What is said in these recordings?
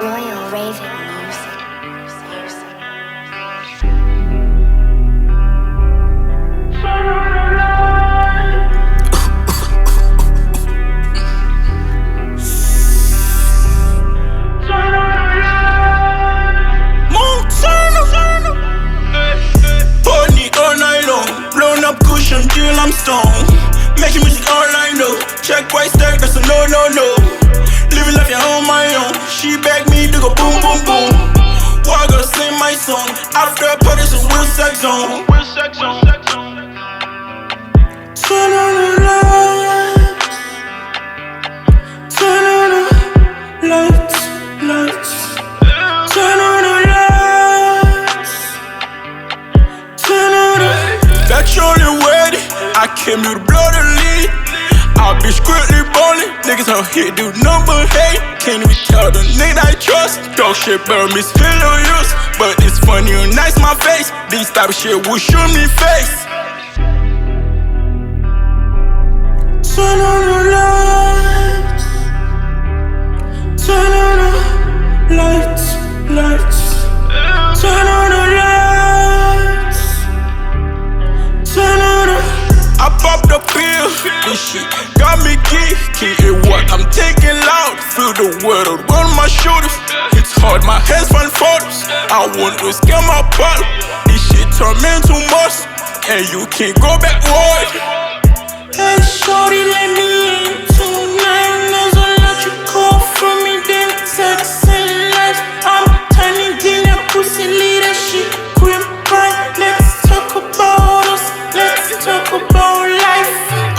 Royal Raven Music. Until I'm stoned, making music all I know. Check white stack, that's a no, no, no. Living life on my own. She begged me to go boom, boom, boom. Why girl sing my song? After I put this in real sex zone. Turn on the lights. Turn on the lights, lights. Turn on the lights. Turn on the. That's your only way. I came here to blow the lead. I be strictly ballin'. Niggas out here do number hate. Can't even tell the nigga I trust. Dog shit better miss hello use. But it's funny and nice my face. These type of shit will shoot me face. Turn on the lights. Turn on the lights, lights. Turn on the lights. Turn on the. I popped the pill, this shit got me geeky. It what I'm taking loud, feel the world on my shoulders. It's hard, my hands find photos. I want to scare my bottle. This shit turned me into muscle, and you can't go backward. Hey shorty, let me in tonight. There's a lot you call from me, then sex and life. I'm turning in that pussy, lead that shit, green pie. Let's talk about us, let's talk about life.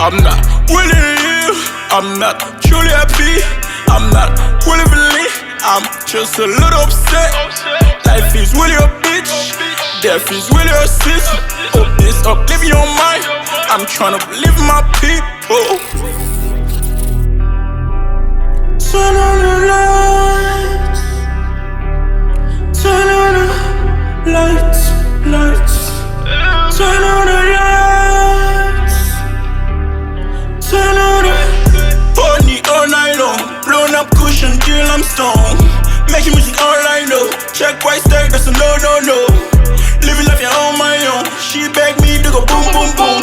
I'm not willing to live, I'm not truly happy. I'm not willing to live, I'm just a little upset. Life is really a bitch, death is really a sis. Hope this uplift your mind, I'm tryna live my people. Turn on the lights. Turn on the lights, lights. Turn on the lights. Turn on the. Party all night long. Blowing up cushion till I'm stoned. Making music all I know. Check white stack, that's a no, no, no. Living life on my own. She begged me to go boom, boom, boom.